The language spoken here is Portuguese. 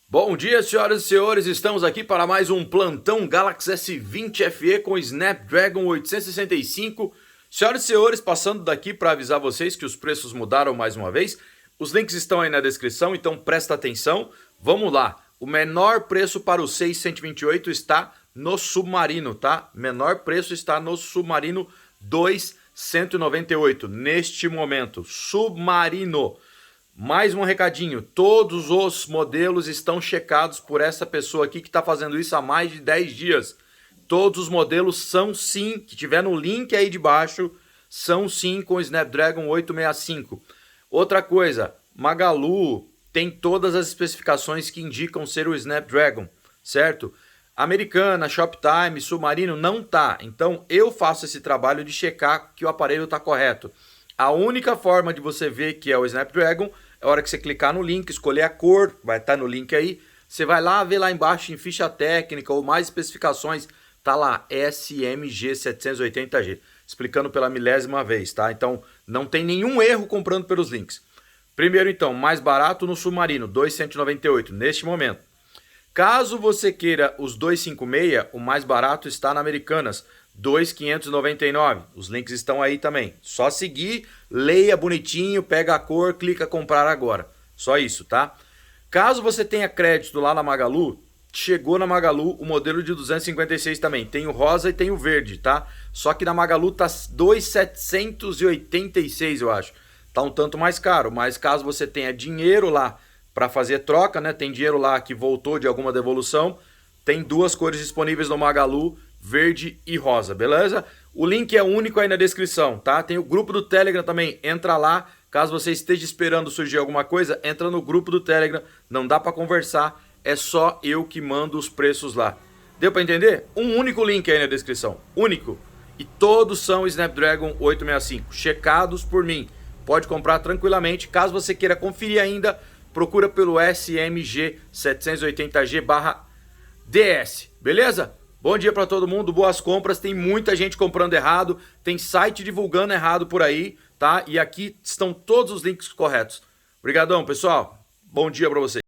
Bom dia, senhoras e senhores, estamos aqui para mais um plantão Galaxy S20 FE com Snapdragon 865. Senhoras e senhores, passando daqui para avisar vocês que os preços mudaram mais uma vez. Os links estão aí na descrição, então presta atenção. Vamos lá, o menor preço para o 628 está no Submarino, tá? Menor preço está no Submarino 298, neste momento, Submarino. Mais um recadinho, todos os modelos estão checados por essa pessoa aqui que está fazendo isso há mais de 10 dias. Todos os modelos são sim, que tiver no link aí de baixo, são sim com o Snapdragon 865. Outra coisa, Magalu tem todas as especificações que indicam ser o Snapdragon, certo? Americana, Shoptime, Submarino não tá. Então eu faço esse trabalho de checar que o aparelho está correto. A única forma de você ver que é o Snapdragon é a hora que você clicar no link, escolher a cor, vai estar no link aí. Você vai lá ver lá embaixo em ficha técnica ou mais especificações, tá lá SMG780G, explicando pela milésima vez, tá? Então não tem nenhum erro comprando pelos links. Primeiro então, mais barato no Submarino, 298 neste momento. Caso você queira os 256, o mais barato está na Americanas, 2.599. Os links estão aí também. Só seguir, leia bonitinho, pega a cor, clica comprar agora. Só isso, tá? Caso você tenha crédito lá na Magalu, chegou na Magalu o modelo de 256 também. Tem o rosa e tem o verde, tá? Só que na Magalu tá 2.786, eu acho. Tá um tanto mais caro, mas caso você tenha dinheiro lá para fazer troca, né? Tem dinheiro lá que voltou de alguma devolução. Tem duas cores disponíveis no Magalu, verde e rosa, beleza? O link é único aí na descrição, tá? Tem o grupo do Telegram também, entra lá. Caso você esteja esperando surgir alguma coisa, entra no grupo do Telegram. Não dá para conversar, é só eu que mando os preços lá. Deu para entender? Um único link aí na descrição, único. E todos são Snapdragon 865, checados por mim. Pode comprar tranquilamente. Caso você queira conferir ainda, procura pelo SMG 780G/DS, beleza? Bom dia para todo mundo, boas compras. Tem muita gente comprando errado, tem site divulgando errado por aí, tá? E aqui estão todos os links corretos. Obrigadão, pessoal. Bom dia para vocês.